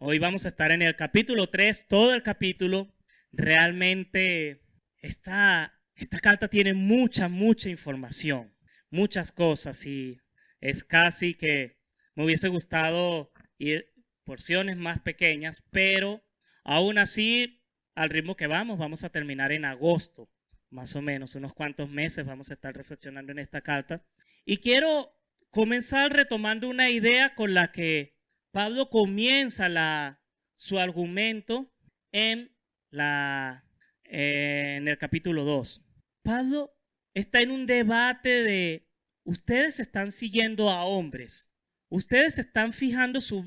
Hoy vamos a estar en el capítulo 3, todo el capítulo. Realmente esta carta tiene mucha información, muchas cosas y es casi que me hubiese gustado ir porciones más pequeñas, pero aún así, al ritmo que vamos a terminar en agosto, más o menos, unos cuantos meses vamos a estar reflexionando en esta carta. Y quiero comenzar retomando una idea con la que Pablo comienza su argumento en el capítulo 2. Pablo está en un debate de, ustedes están siguiendo a hombres, ustedes están fijando su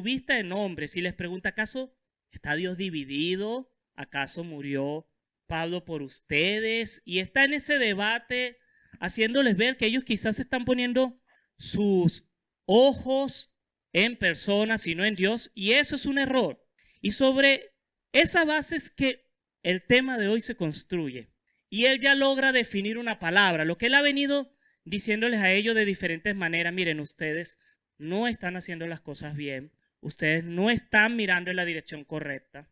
vista en hombres y les pregunta, ¿acaso está Dios dividido? ¿Acaso murió Pablo por ustedes? Y está en ese debate haciéndoles ver que ellos quizás están poniendo sus ojos en personas y no en Dios, y eso es un error. Y sobre esa base es que el tema de hoy se construye. Y él ya logra definir una palabra, lo que él ha venido diciéndoles a ellos de diferentes maneras. Miren, ustedes no están haciendo las cosas bien, ustedes no están mirando en la dirección correcta.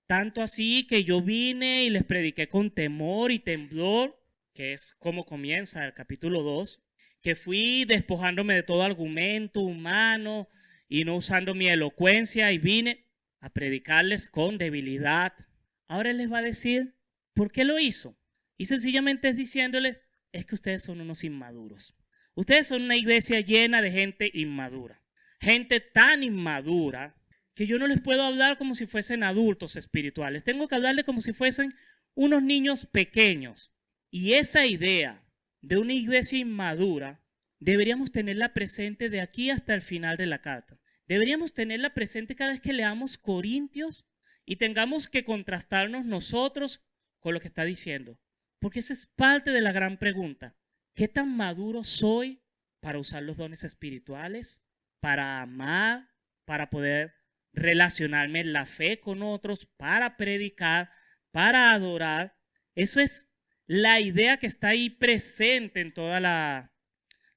Tanto así que yo vine y les prediqué con temor y temblor, que es como comienza el capítulo 2, que fui despojándome de todo argumento humano y no usando mi elocuencia y vine a predicarles con debilidad. Ahora él les va a decir por qué lo hizo. Y sencillamente es diciéndoles, es que ustedes son unos inmaduros. Ustedes son una iglesia llena de gente inmadura. Gente tan inmadura que yo no les puedo hablar como si fuesen adultos espirituales. Tengo que hablarles como si fuesen unos niños pequeños. Y esa idea de una iglesia inmadura deberíamos tenerla presente de aquí hasta el final de la carta. Deberíamos tenerla presente cada vez que leamos Corintios y tengamos que contrastarnos nosotros con lo que está diciendo. Porque esa es parte de la gran pregunta. ¿Qué tan maduro soy para usar los dones espirituales, para amar, para poder relacionarme en la fe con otros, para predicar, para adorar? Eso es la idea que está ahí presente en toda la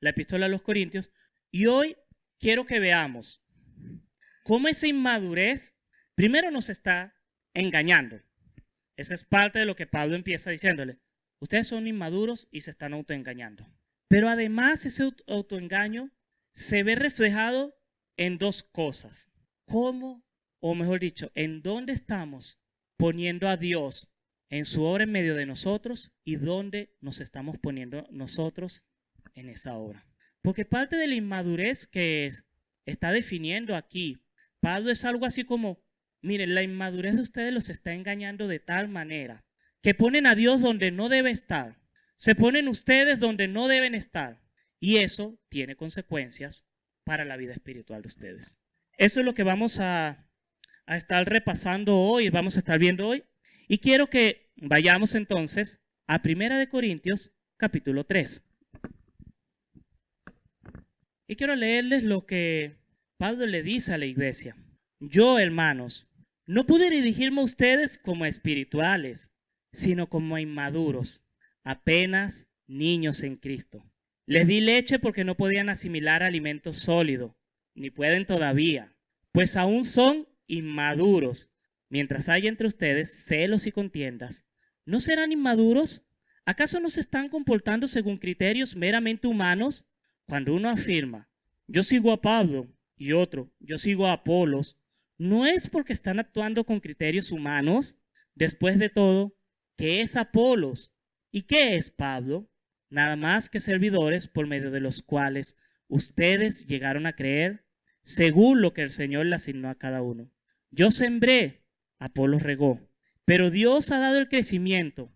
epístola a los Corintios. Y hoy quiero que veamos cómo esa inmadurez primero nos está engañando. Esa es parte de lo que Pablo empieza diciéndole. Ustedes son inmaduros y se están autoengañando. Pero además ese autoengaño se ve reflejado en dos cosas. ¿Cómo, o mejor dicho, en dónde estamos poniendo a Dios en su obra en medio de nosotros y dónde nos estamos poniendo nosotros en esa obra? Porque parte de la inmadurez que está definiendo aquí Pablo es algo así como, miren, la inmadurez de ustedes los está engañando de tal manera que ponen a Dios donde no debe estar, se ponen ustedes donde no deben estar, y eso tiene consecuencias para la vida espiritual de ustedes. Eso es lo que vamos a estar repasando hoy, vamos a estar viendo hoy, y quiero que vayamos entonces a 1 Corintios capítulo 3. Y quiero leerles lo que Pablo le dice a la iglesia. Yo, hermanos, no pude dirigirme a ustedes como espirituales, sino como inmaduros, apenas niños en Cristo. Les di leche porque no podían asimilar alimento sólido, ni pueden todavía, pues aún son inmaduros. Mientras haya entre ustedes celos y contiendas, ¿no serán inmaduros? ¿Acaso no se están comportando según criterios meramente humanos? Cuando uno afirma, yo sigo a Pablo, y otro, yo sigo a Apolos, ¿no es porque están actuando con criterios humanos? Después de todo, ¿qué es Apolos? ¿Y qué es Pablo? Nada más que servidores por medio de los cuales ustedes llegaron a creer, según lo que el Señor le asignó a cada uno. Yo sembré, Apolos regó, pero Dios ha dado el crecimiento.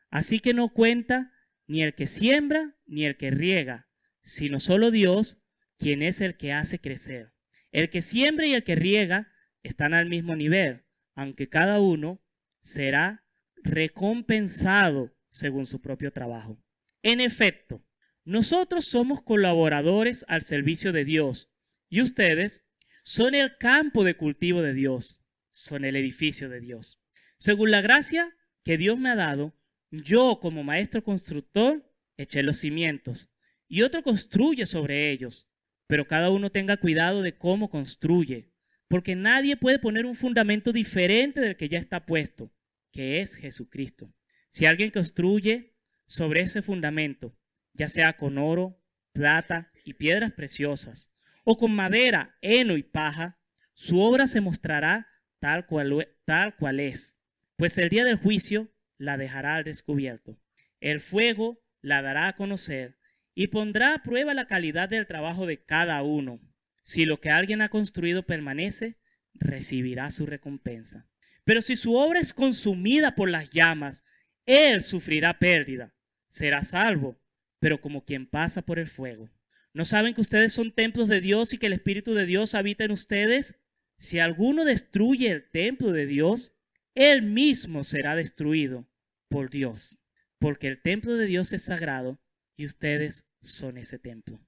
Así que no cuenta ni el que siembra ni el que riega, sino solo Dios, quien es el que hace crecer. El que siembra y el que riega están al mismo nivel, aunque cada uno será recompensado según su propio trabajo. En efecto, nosotros somos colaboradores al servicio de Dios y ustedes son el campo de cultivo de Dios, son el edificio de Dios. Según la gracia que Dios me ha dado, yo como maestro constructor eché los cimientos y otro construye sobre ellos, pero cada uno tenga cuidado de cómo construye. porque nadie puede poner un fundamento diferente del que ya está puesto, que es Jesucristo. Si alguien construye sobre ese fundamento, ya sea con oro, plata y piedras preciosas, o con madera, heno y paja, su obra se mostrará tal cual es, pues el día del juicio la dejará al descubierto. El fuego la dará a conocer y pondrá a prueba la calidad del trabajo de cada uno. Si lo que alguien ha construido permanece, recibirá su recompensa. Pero si su obra es consumida por las llamas, él sufrirá pérdida. Será salvo, pero como quien pasa por el fuego. ¿No saben que ustedes son templos de Dios y que el Espíritu de Dios habita en ustedes? Si alguno destruye el templo de Dios, él mismo será destruido por Dios, porque el templo de Dios es sagrado y ustedes son ese templo.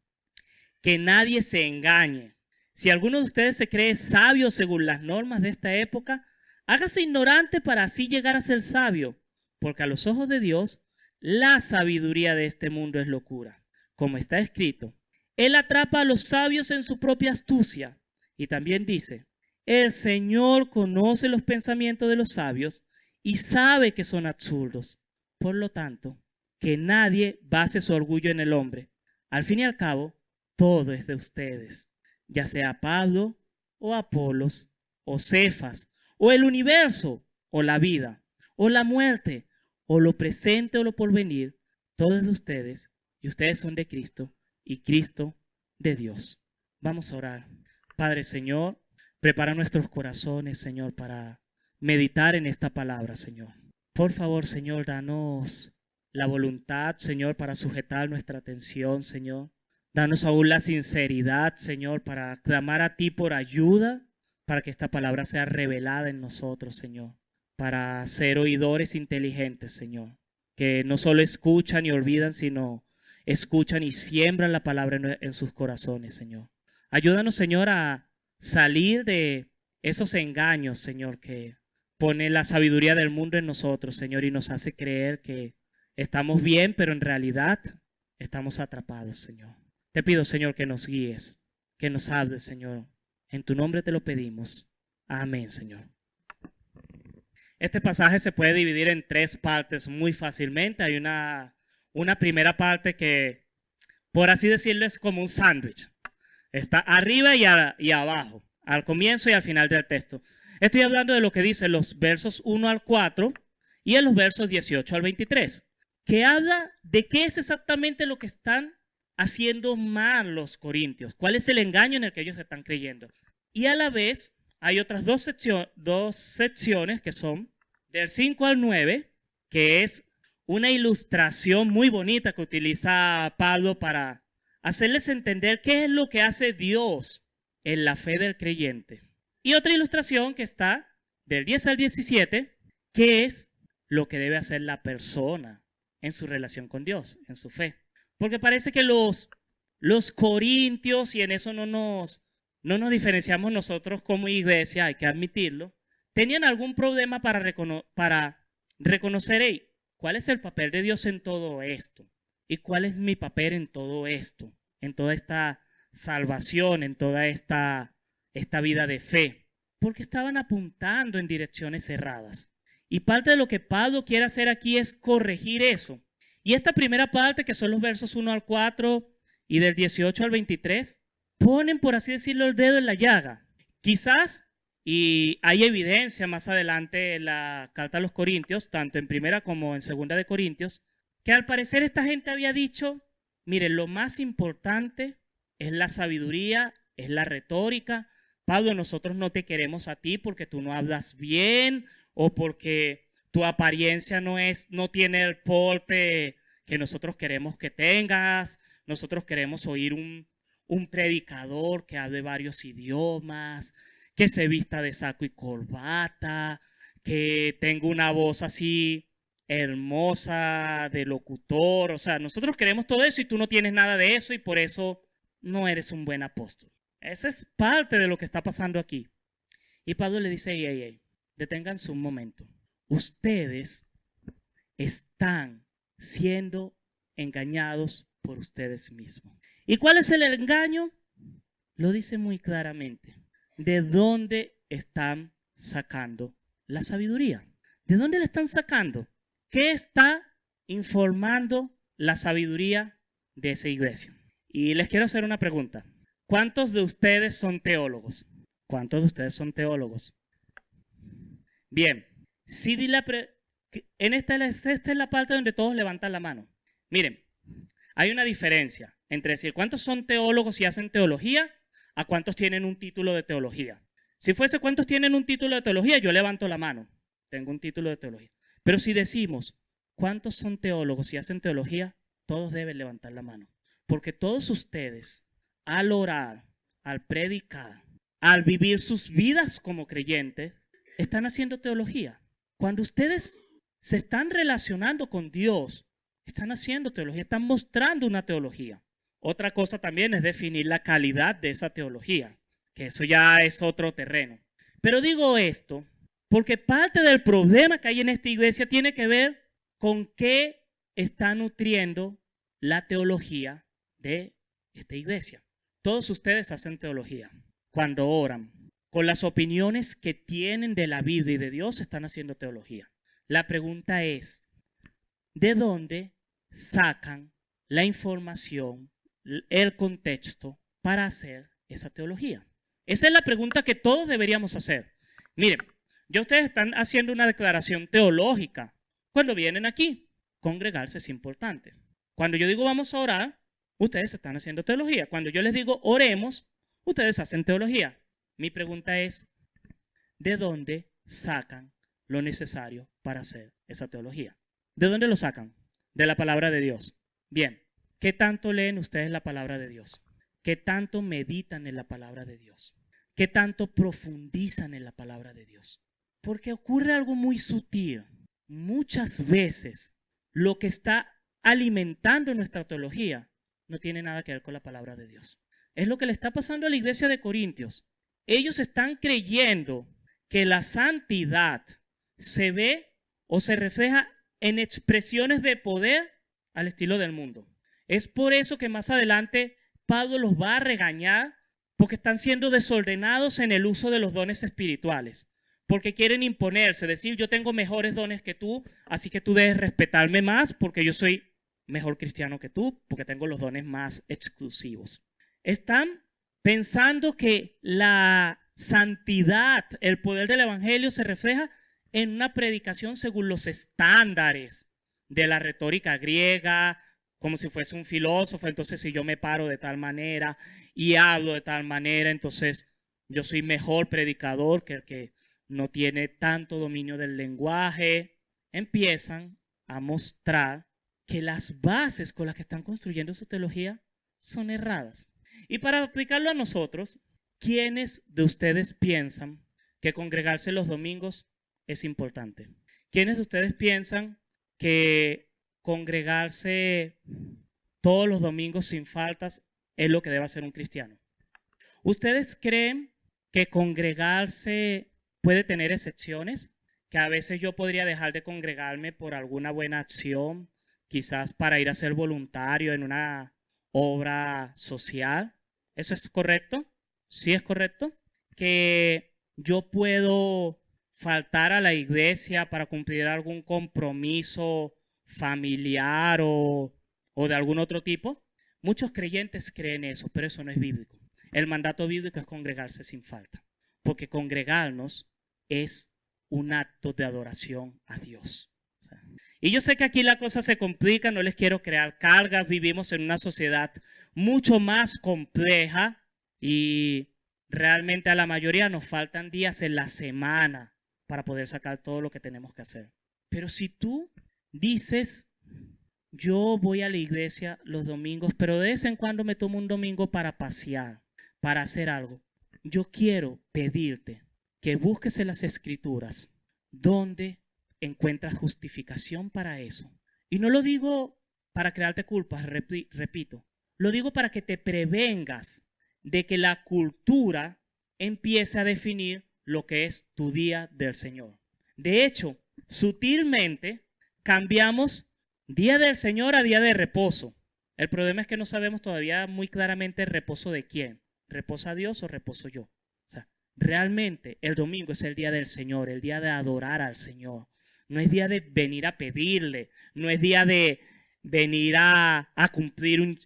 Que nadie se engañe. Si alguno de ustedes se cree sabio según las normas de esta época, hágase ignorante para así llegar a ser sabio, porque a los ojos de Dios la sabiduría de este mundo es locura. Como está escrito, Él atrapa a los sabios en su propia astucia. Y también dice, el Señor conoce los pensamientos de los sabios y sabe que son absurdos. Por lo tanto, que nadie base su orgullo en el hombre. Al fin y al cabo, todo es de ustedes, ya sea Pablo o Apolos o Cefas o el universo o la vida o la muerte o lo presente o lo porvenir, todo es de ustedes y ustedes son de Cristo y Cristo de Dios. Vamos a orar. Padre Señor, prepara nuestros corazones, Señor, para meditar en esta palabra, Señor. Por favor, Señor, danos la voluntad, Señor, para sujetar nuestra atención, Señor. Danos aún la sinceridad, Señor, para clamar a ti por ayuda, para que esta palabra sea revelada en nosotros, Señor. Para ser oidores inteligentes, Señor. Que no solo escuchan y olvidan, sino escuchan y siembran la palabra en sus corazones, Señor. Ayúdanos, Señor, a salir de esos engaños, Señor, que pone la sabiduría del mundo en nosotros, Señor, y nos hace creer que estamos bien, pero en realidad estamos atrapados, Señor. Te pido, Señor, que nos guíes, que nos hables, Señor. En tu nombre te lo pedimos. Amén, Señor. Este pasaje se puede dividir en tres partes muy fácilmente. Hay una primera parte que, por así decirlo, es como un sándwich. Está arriba y abajo, al comienzo y al final del texto. Estoy hablando de lo que dice los versos 1 al 4 y en los versos 18 al 23, que habla de qué es exactamente lo que están haciendo mal los corintios, cuál es el engaño en el que ellos están creyendo. Y a la vez hay otras dos secciones que son del 5 al 9, que es una ilustración muy bonita que utiliza Pablo para hacerles entender qué es lo que hace Dios en la fe del creyente. Y otra ilustración que está del 10 al 17, que es lo que debe hacer la persona en su relación con Dios, en su fe. Porque parece que los corintios, y en eso no nos diferenciamos nosotros como iglesia, hay que admitirlo, tenían algún problema para reconocer, hey, ¿cuál es el papel de Dios en todo esto? ¿Y cuál es mi papel en todo esto? En toda esta salvación, en toda esta vida de fe. Porque estaban apuntando en direcciones erradas. Y parte de lo que Pablo quiere hacer aquí es corregir eso. Y esta primera parte, que son los versos 1 al 4 y del 18 al 23, ponen, por así decirlo, el dedo en la llaga. Quizás, y hay evidencia más adelante en la carta a los Corintios, tanto en primera como en segunda de Corintios, que al parecer esta gente había dicho, miren, lo más importante es la sabiduría, es la retórica. Pablo, nosotros no te queremos a ti porque tú no hablas bien o porque tu apariencia no tiene el porte que nosotros queremos que tengas. Nosotros queremos oír un predicador que hable varios idiomas, que se vista de saco y corbata, que tenga una voz así hermosa de locutor. O sea, nosotros queremos todo eso y tú no tienes nada de eso y por eso no eres un buen apóstol. Esa es parte de lo que está pasando aquí. Y Pablo le dice, hey, deténganse un momento. Ustedes están siendo engañados por ustedes mismos. ¿Y cuál es el engaño? Lo dice muy claramente. ¿de dónde están sacando la sabiduría? ¿De dónde la están sacando? ¿Qué está informando la sabiduría de esa iglesia? Y les quiero hacer una pregunta. ¿Cuántos de ustedes son teólogos? ¿Cuántos de ustedes son teólogos? Bien, si esta es la parte donde todos levantan la mano. Miren, hay una diferencia entre decir cuántos son teólogos y hacen teología a cuántos tienen un título de teología. Si fuese cuántos tienen un título de teología, yo levanto la mano. Tengo un título de teología. Pero si decimos cuántos son teólogos y hacen teología, todos deben levantar la mano. Porque todos ustedes, al orar, al predicar, al vivir sus vidas como creyentes, están haciendo teología. Cuando ustedes se están relacionando con Dios, están haciendo teología, están mostrando una teología. Otra cosa también es definir la calidad de esa teología, que eso ya es otro terreno. Pero digo esto porque parte del problema que hay en esta iglesia tiene que ver con qué está nutriendo la teología de esta iglesia. Todos ustedes hacen teología cuando oran. Con las opiniones que tienen de la Biblia y de Dios están haciendo teología. La pregunta es, ¿de dónde sacan la información, el contexto para hacer esa teología? Esa es la pregunta que todos deberíamos hacer. Miren, ya ustedes están haciendo una declaración teológica. Cuando vienen aquí, congregarse es importante. Cuando yo digo vamos a orar, ustedes están haciendo teología. Cuando yo les digo oremos, ustedes hacen teología. Mi pregunta es, ¿de dónde sacan lo necesario para hacer esa teología? ¿De dónde lo sacan? De la palabra de Dios. Bien, ¿qué tanto leen ustedes la palabra de Dios? ¿Qué tanto meditan en la palabra de Dios? ¿Qué tanto profundizan en la palabra de Dios? Porque ocurre algo muy sutil. Muchas veces lo que está alimentando nuestra teología no tiene nada que ver con la palabra de Dios. Es lo que le está pasando a la iglesia de Corintios. Ellos están creyendo que la santidad se ve o se refleja en expresiones de poder al estilo del mundo. Es por eso que más adelante Pablo los va a regañar porque están siendo desordenados en el uso de los dones espirituales. Porque quieren imponerse, decir yo tengo mejores dones que tú, así que tú debes respetarme más porque yo soy mejor cristiano que tú, porque tengo los dones más exclusivos. Están pensando que la santidad, el poder del evangelio se refleja en una predicación según los estándares de la retórica griega, como si fuese un filósofo. Entonces, si yo me paro de tal manera y hablo de tal manera, entonces yo soy mejor predicador que el que no tiene tanto dominio del lenguaje. Empiezan a mostrar que las bases con las que están construyendo su teología son erradas. Y para aplicarlo a nosotros, ¿quiénes de ustedes piensan que congregarse los domingos es importante? ¿Quiénes de ustedes piensan que congregarse todos los domingos sin faltas es lo que debe hacer un cristiano? ¿Ustedes creen que congregarse puede tener excepciones? Que a veces yo podría dejar de congregarme por alguna buena acción, quizás para ir a ser voluntario en una obra social. ¿Eso es correcto? ¿Sí es correcto? Que yo puedo faltar a la iglesia para cumplir algún compromiso familiar o de algún otro tipo. Muchos creyentes creen eso, pero eso no es bíblico. El mandato bíblico es congregarse sin falta, porque congregarnos es un acto de adoración a Dios. Y yo sé que aquí la cosa se complica, no les quiero crear cargas, vivimos en una sociedad mucho más compleja y realmente a la mayoría nos faltan días en la semana para poder sacar todo lo que tenemos que hacer. Pero si tú dices, yo voy a la iglesia los domingos, pero de vez en cuando me tomo un domingo para pasear, para hacer algo, yo quiero pedirte que busques en las escrituras donde encuentras justificación para eso. Y no lo digo para crearte culpas, repito, lo digo para que te prevengas de que la cultura empiece a definir lo que es tu día del Señor. De hecho, sutilmente cambiamos día del Señor a día de reposo. El problema es que no sabemos todavía muy claramente el reposo de quién. ¿Reposa Dios o reposo yo? O sea, realmente el domingo es el día del Señor, el día de adorar al Señor. No es día de venir a pedirle, no es día de venir a cumplir un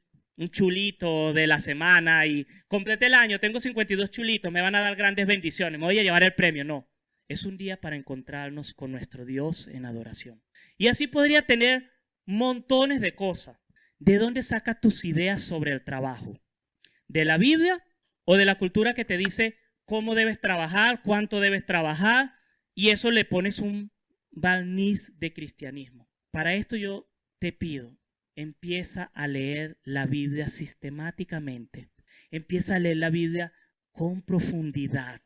chulito de la semana y completé el año, tengo 52 chulitos, me van a dar grandes bendiciones, me voy a llevar el premio. No, es un día para encontrarnos con nuestro Dios en adoración. Y así podría tener montones de cosas. ¿De dónde sacas tus ideas sobre el trabajo? ¿De la Biblia o de la cultura que te dice cómo debes trabajar, cuánto debes trabajar? Y eso le pones un barniz de cristianismo. Para esto yo te pido, empieza a leer la Biblia sistemáticamente. Empieza a leer la Biblia con profundidad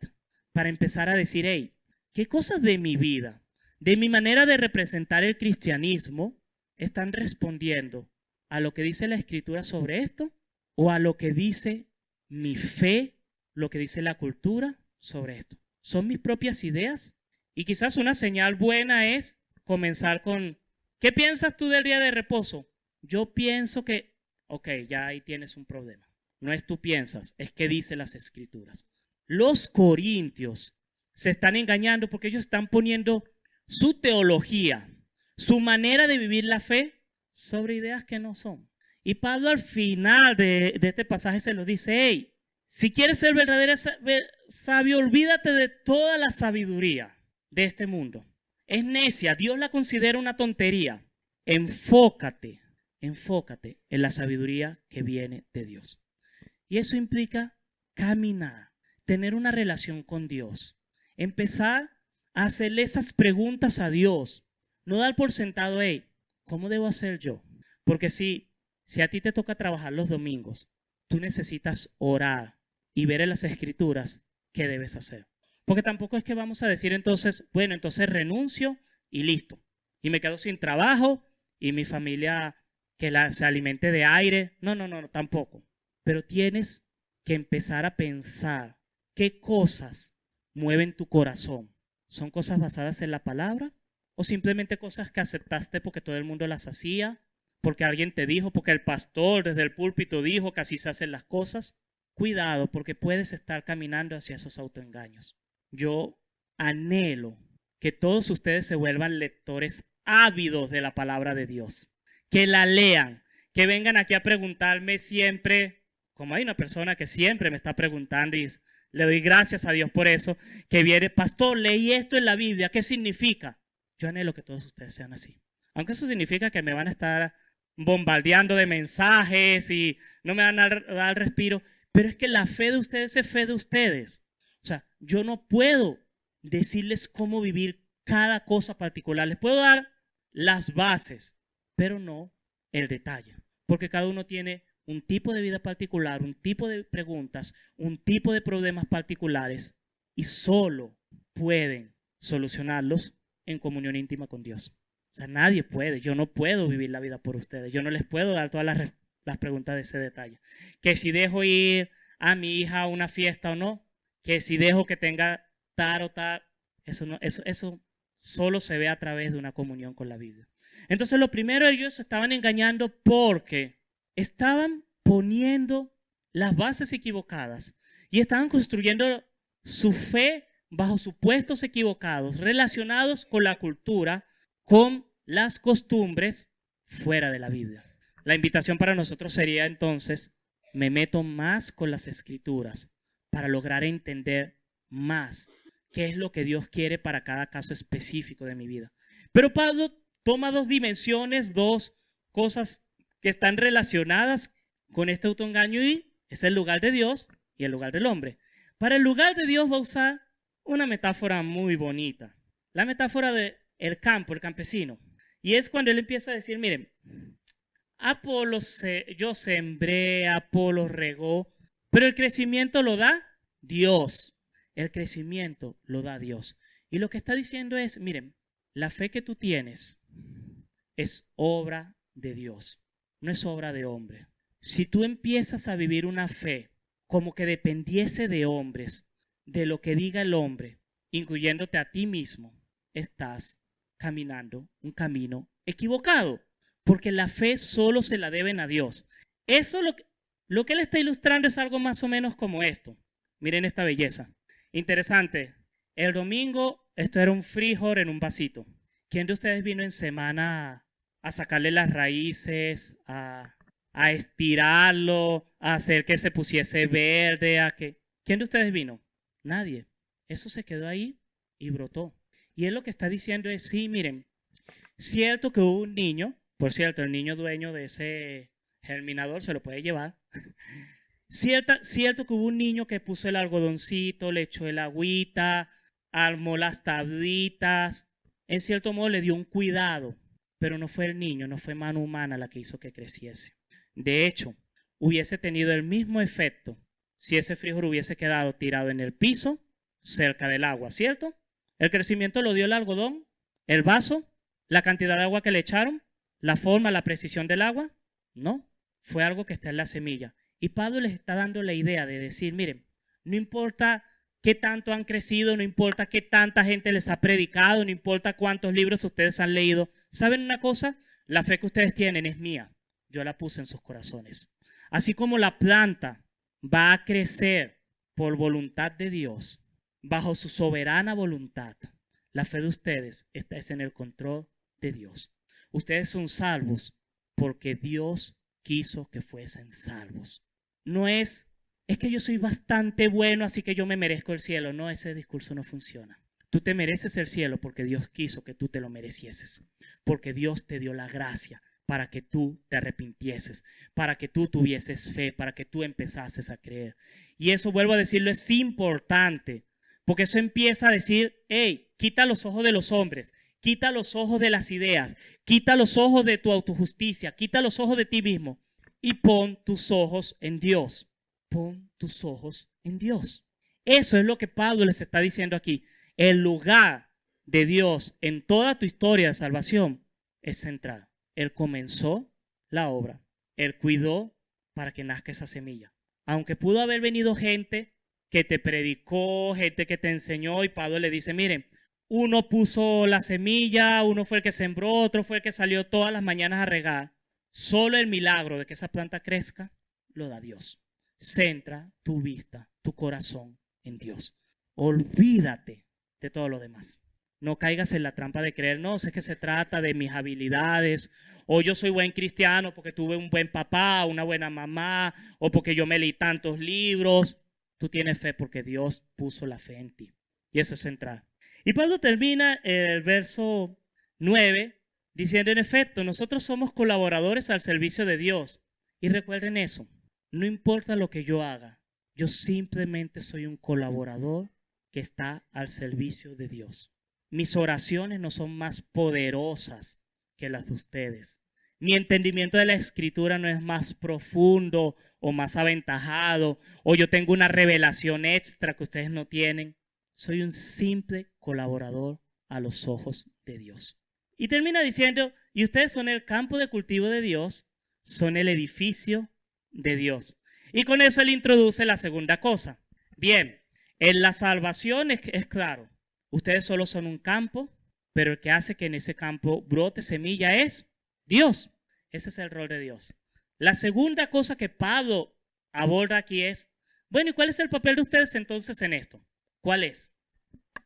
para empezar a decir, hey, ¿qué cosas de mi vida, de mi manera de representar el cristianismo, están respondiendo a lo que dice la Escritura sobre esto o a lo que dice mi fe, lo que dice la cultura sobre esto? ¿Son mis propias ideas? Y quizás una señal buena es comenzar con, ¿qué piensas tú del día de reposo? Yo pienso que, ok, ya ahí tienes un problema. No es tú piensas, es que dice las Escrituras. Los corintios se están engañando porque ellos están poniendo su teología, su manera de vivir la fe sobre ideas que no son. Y Pablo al final de este pasaje se lo dice, hey, si quieres ser verdadero sabio, olvídate de toda la sabiduría de este mundo. Es necia, Dios la considera una tontería. Enfócate en la sabiduría que viene de Dios. Y eso implica caminar, tener una relación con Dios, empezar a hacerle esas preguntas a Dios, no dar por sentado, hey, ¿cómo debo hacer yo? Porque si a ti te toca trabajar los domingos, tú necesitas orar y ver en las Escrituras qué debes hacer. Porque tampoco es que vamos a decir entonces, bueno, entonces renuncio y listo. Y me quedo sin trabajo y mi familia que se alimente de aire. No, tampoco. Pero tienes que empezar a pensar qué cosas mueven tu corazón. ¿Son cosas basadas en la palabra? ¿O simplemente cosas que aceptaste porque todo el mundo las hacía? ¿Porque alguien te dijo? ¿Porque el pastor desde el púlpito dijo que así se hacen las cosas? Cuidado, porque puedes estar caminando hacia esos autoengaños. Yo anhelo que todos ustedes se vuelvan lectores ávidos de la palabra de Dios. Que la lean, que vengan aquí a preguntarme siempre, como hay una persona que siempre me está preguntando y le doy gracias a Dios por eso, que viene, pastor, leí esto en la Biblia, ¿qué significa? Yo anhelo que todos ustedes sean así. Aunque eso significa que me van a estar bombardeando de mensajes y no me van a dar respiro, pero es que la fe de ustedes es fe de ustedes. O sea, yo no puedo decirles cómo vivir cada cosa particular. Les puedo dar las bases, pero no el detalle. Porque cada uno tiene un tipo de vida particular, un tipo de preguntas, un tipo de problemas particulares y solo pueden solucionarlos en comunión íntima con Dios. O sea, nadie puede. Yo no puedo vivir la vida por ustedes. Yo no les puedo dar todas las preguntas de ese detalle. Que si dejo ir a mi hija a una fiesta o no, que si dejo que tenga tal o tal, eso solo se ve a través de una comunión con la Biblia. Entonces, lo primero, ellos se estaban engañando porque estaban poniendo las bases equivocadas y estaban construyendo su fe bajo supuestos equivocados relacionados con la cultura, con las costumbres fuera de la Biblia. La invitación para nosotros sería entonces, me meto más con las Escrituras para lograr entender más qué es lo que Dios quiere para cada caso específico de mi vida. Pero Pablo toma dos dimensiones, dos cosas que están relacionadas con este autoengaño y es el lugar de Dios y el lugar del hombre. Para el lugar de Dios va a usar una metáfora muy bonita, la metáfora del campo, el campesino. Y es cuando él empieza a decir, miren, yo sembré, Apolo regó, pero el crecimiento lo da Dios. El crecimiento lo da Dios. Y lo que está diciendo es, miren, la fe que tú tienes es obra de Dios, no es obra de hombre. Si tú empiezas a vivir una fe como que dependiese de hombres, de lo que diga el hombre, incluyéndote a ti mismo, estás caminando un camino equivocado, porque la fe solo se la deben a Dios. Eso lo que él está ilustrando es algo más o menos como esto. Miren esta belleza. Interesante. El domingo esto era un frijol en un vasito. ¿Quién de ustedes vino en semana a sacarle las raíces, a estirarlo, a hacer que se pusiese verde? ¿Quién de ustedes vino? Nadie. Eso se quedó ahí y brotó. Y él lo que está diciendo es, sí, miren, cierto que hubo un niño, por cierto, el niño dueño de ese germinador se lo puede llevar. Cierto que hubo un niño que puso el algodoncito, le echó el agüita, armó las tablitas, en cierto modo le dio un cuidado, pero no fue el niño, no fue mano humana la que hizo que creciese. De hecho, hubiese tenido el mismo efecto si ese frijol hubiese quedado tirado en el piso, cerca del agua, ¿cierto? El crecimiento lo dio el algodón, el vaso, la cantidad de agua que le echaron, la forma, la precisión del agua. No, fue algo que está en la semilla. Y Pablo les está dando la idea de decir, miren, no importa qué tanto han crecido, no importa qué tanta gente les ha predicado, no importa cuántos libros ustedes han leído. ¿Saben una cosa? La fe que ustedes tienen es mía. Yo la puse en sus corazones. Así como la planta va a crecer por voluntad de Dios, bajo su soberana voluntad, la fe de ustedes está en el control de Dios. Ustedes son salvos porque Dios quiso que fuesen salvos. No es que yo soy bastante bueno, así que yo me merezco el cielo. No, ese discurso no funciona. Tú te mereces el cielo porque Dios quiso que tú te lo merecieses. Porque Dios te dio la gracia para que tú te arrepintieses, para que tú tuvieses fe, para que tú empezases a creer. Y eso, vuelvo a decirlo, es importante. Porque eso empieza a decir, hey, quita los ojos de los hombres, quita los ojos de las ideas, quita los ojos de tu autojusticia, quita los ojos de ti mismo y pon tus ojos en Dios. Pon tus ojos en Dios. Eso es lo que Pablo les está diciendo aquí. El lugar de Dios en toda tu historia de salvación es central. Él comenzó la obra. Él cuidó para que nazca esa semilla. Aunque pudo haber venido gente que te predicó, gente que te enseñó, y Pablo le dice, miren, uno puso la semilla, uno fue el que sembró, otro fue el que salió todas las mañanas a regar. Solo el milagro de que esa planta crezca lo da Dios. Centra tu vista, tu corazón en Dios. Olvídate de todo lo demás. No caigas en la trampa de creer, no, sé que se trata de mis habilidades, o yo soy buen cristiano porque tuve un buen papá, una buena mamá, o porque yo me leí tantos libros. Tú tienes fe porque Dios puso la fe en ti. Y eso es central. Y Pablo termina el verso 9 diciendo, en efecto, nosotros somos colaboradores al servicio de Dios. Y recuerden eso, no importa lo que yo haga, yo simplemente soy un colaborador que está al servicio de Dios. Mis oraciones no son más poderosas que las de ustedes. Mi entendimiento de la escritura no es más profundo o más aventajado, o yo tengo una revelación extra que ustedes no tienen. Soy un simple colaborador a los ojos de Dios. Y termina diciendo, y ustedes son el campo de cultivo de Dios, son el edificio de Dios. Y con eso él introduce la segunda cosa. Bien, en la salvación es claro, ustedes solo son un campo, pero el que hace que en ese campo brote semilla es Dios. Ese es el rol de Dios. La segunda cosa que Pablo aborda aquí es, bueno, ¿y cuál es el papel de ustedes entonces en esto? ¿Cuál es?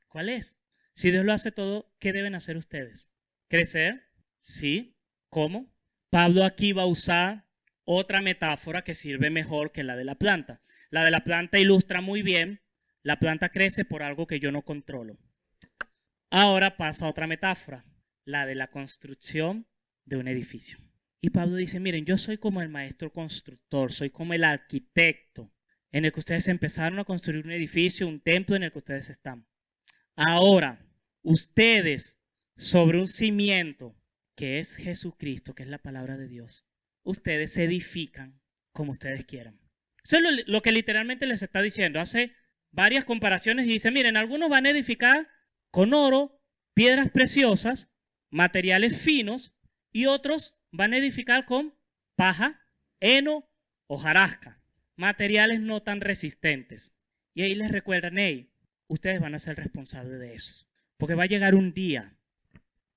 ¿Cuál es? Si Dios lo hace todo, ¿qué deben hacer ustedes? ¿Crecer? Sí. ¿Cómo? Pablo aquí va a usar otra metáfora que sirve mejor que la de la planta. La de la planta ilustra muy bien, la planta crece por algo que yo no controlo. Ahora pasa otra metáfora, la de la construcción de un edificio. Y Pablo dice, miren, yo soy como el maestro constructor, soy como el arquitecto en el que ustedes empezaron a construir un edificio, un templo en el que ustedes están. Ahora, ustedes sobre un cimiento que es Jesucristo, que es la palabra de Dios, ustedes se edifican como ustedes quieran. Eso es lo que literalmente les está diciendo. Hace varias comparaciones y dice, miren, algunos van a edificar con oro, piedras preciosas, materiales finos, y otros van a edificar con paja, heno, hojarasca, materiales no tan resistentes. Y ahí les recuerdan, hey, ustedes van a ser responsables de eso. Porque va a llegar un día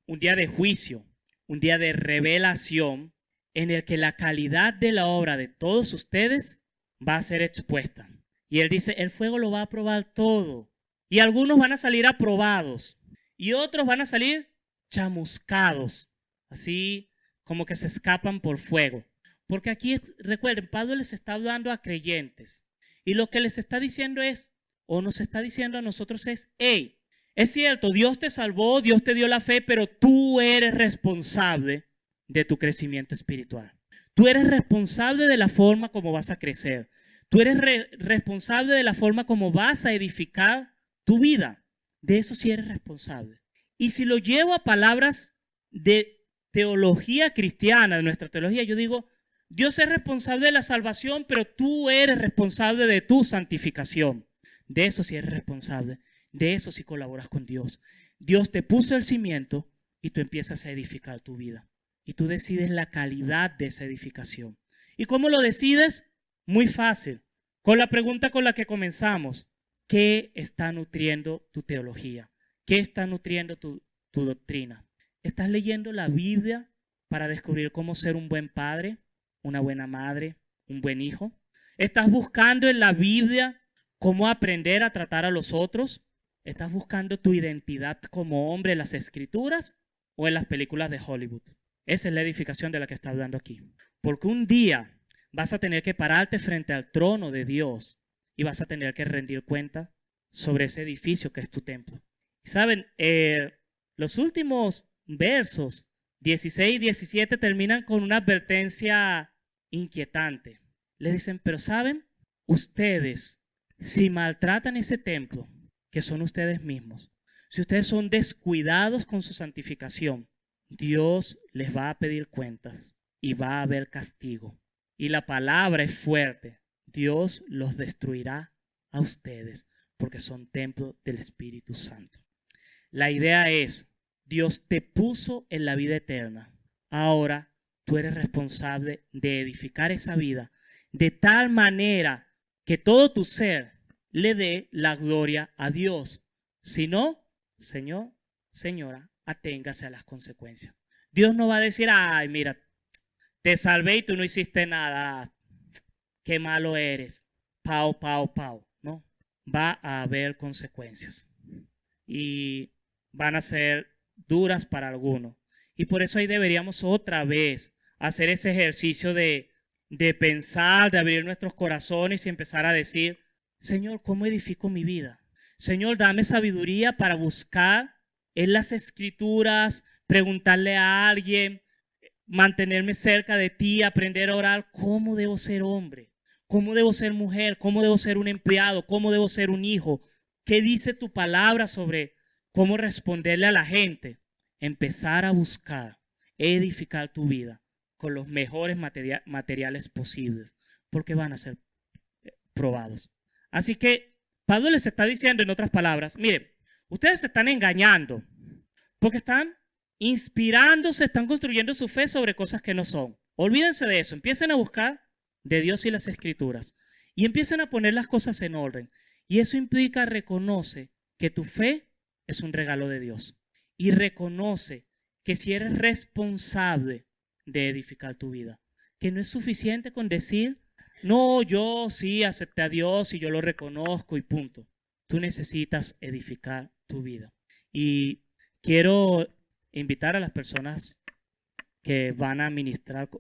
de juicio, un día de revelación, en el que la calidad de la obra de todos ustedes va a ser expuesta. Y él dice, el fuego lo va a probar todo. Y algunos van a salir aprobados y otros van a salir chamuscados, así como que se escapan por fuego. Porque aquí, recuerden, Pablo les está hablando a creyentes y lo que les está diciendo es, o nos está diciendo a nosotros es, hey, es cierto, Dios te salvó, Dios te dio la fe, pero tú eres responsable de tu crecimiento espiritual. Tú eres responsable de la forma como vas a crecer. Tú eres responsable de la forma como vas a edificar tu vida. De eso sí eres responsable. Y si lo llevo a palabras de teología cristiana, de nuestra teología, yo digo, Dios es responsable de la salvación, pero tú eres responsable de tu santificación. De eso sí eres responsable. De eso sí colaboras con Dios. Dios te puso el cimiento y tú empiezas a edificar tu vida. Y tú decides la calidad de esa edificación. ¿Y cómo lo decides? Muy fácil. Con la pregunta con la que comenzamos. ¿Qué está nutriendo tu teología? ¿Qué está nutriendo tu doctrina? ¿Estás leyendo la Biblia para descubrir cómo ser un buen padre, una buena madre, un buen hijo? ¿Estás buscando en la Biblia cómo aprender a tratar a los otros? ¿Estás buscando tu identidad como hombre en las Escrituras o en las películas de Hollywood? Esa es la edificación de la que está hablando aquí. Porque un día vas a tener que pararte frente al trono de Dios y vas a tener que rendir cuenta sobre ese edificio que es tu templo. ¿Saben? Los últimos versos, 16 y 17, terminan con una advertencia inquietante. Les dicen, pero ¿saben? Ustedes, si maltratan ese templo, que son ustedes mismos, si ustedes son descuidados con su santificación, Dios les va a pedir cuentas y va a haber castigo. Y la palabra es fuerte. Dios los destruirá a ustedes porque son templo del Espíritu Santo. La idea es, Dios te puso en la vida eterna. Ahora tú eres responsable de edificar esa vida de tal manera que todo tu ser le dé la gloria a Dios. Si no, Señor, señora, aténgase a las consecuencias. Dios no va a decir, ay, mira, te salvé y tú no hiciste nada. Qué malo eres. Pau, pau, pau. No, va a haber consecuencias. Y van a ser duras para algunos. Y por eso ahí deberíamos otra vez hacer ese ejercicio de pensar, de abrir nuestros corazones y empezar a decir, Señor, ¿cómo edifico mi vida? Señor, dame sabiduría para buscar en las Escrituras, preguntarle a alguien, mantenerme cerca de ti, aprender a orar. ¿Cómo debo ser hombre? ¿Cómo debo ser mujer? ¿Cómo debo ser un empleado? ¿Cómo debo ser un hijo? ¿Qué dice tu palabra sobre cómo responderle a la gente? Empezar a buscar, edificar tu vida con los mejores materiales posibles, porque van a ser probados. Así que Pablo les está diciendo en otras palabras, miren, ustedes se están engañando porque están inspirándose, están construyendo su fe sobre cosas que no son. Olvídense de eso, empiecen a buscar de Dios y las Escrituras y empiecen a poner las cosas en orden. Y eso implica, reconoce que tu fe es un regalo de Dios y reconoce que si eres responsable de edificar tu vida, que no es suficiente con decir, no, yo sí acepté a Dios y yo lo reconozco y punto. Tú necesitas edificar tu vida. Y quiero invitar a las personas que van a ministrar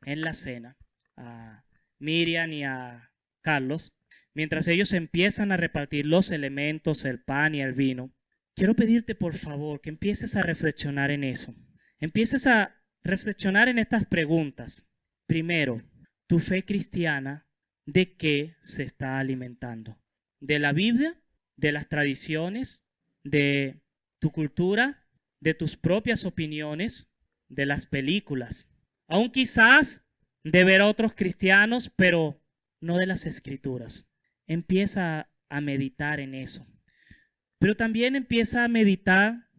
en la cena, a Miriam y a Carlos, mientras ellos empiezan a repartir los elementos, el pan y el vino, quiero pedirte por favor que empieces a reflexionar en eso. Empieces a reflexionar en estas preguntas. Primero, tu fe cristiana, ¿de qué se está alimentando? ¿De la Biblia? ¿De las tradiciones? ¿De tu cultura? ¿De tus propias opiniones? ¿De las películas? Aún quizás de ver a otros cristianos, pero no de las Escrituras. Empieza a meditar en eso. Pero también empieza a meditar,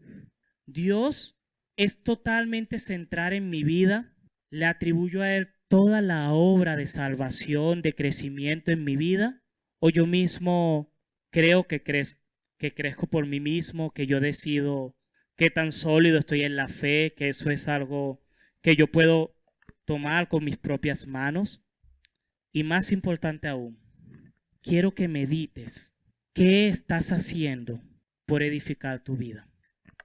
Dios es totalmente central en mi vida. Le atribuyo a Él toda la obra de salvación, de crecimiento en mi vida. O yo mismo creo que crezco por mí mismo, que yo decido qué tan sólido estoy en la fe, que eso es algo que yo puedo tomar con mis propias manos. Y más importante aún, quiero que medites ¿Qué estás haciendo por edificar tu vida?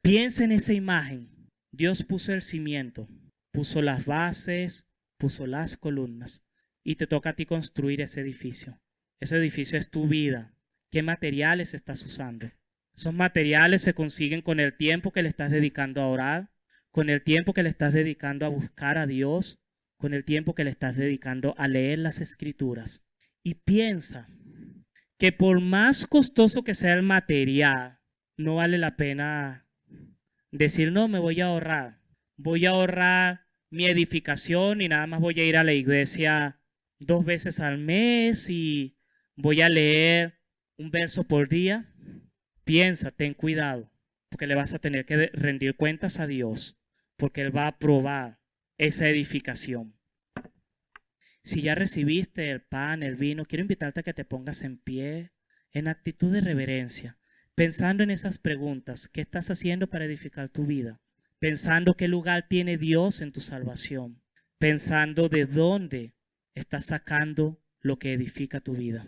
Piensa en esa imagen. Dios puso el cimiento, puso las bases, puso las columnas y te toca a ti construir ese edificio. Ese edificio es tu vida. ¿Qué materiales estás usando? Esos materiales se consiguen con el tiempo que le estás dedicando a orar, con el tiempo que le estás dedicando a buscar a Dios, con el tiempo que le estás dedicando a leer las Escrituras. Y piensa que por más costoso que sea el material, no vale la pena decir, no, me voy a ahorrar mi edificación y nada más voy a ir a la iglesia 2 veces al mes y voy a leer un verso por día. Piensa, ten cuidado, porque le vas a tener que rendir cuentas a Dios, porque Él va a aprobar esa edificación. Si ya recibiste el pan, el vino, quiero invitarte a que te pongas en pie, en actitud de reverencia, pensando en esas preguntas. ¿Qué estás haciendo para edificar tu vida? Pensando qué lugar tiene Dios en tu salvación. Pensando de dónde estás sacando lo que edifica tu vida.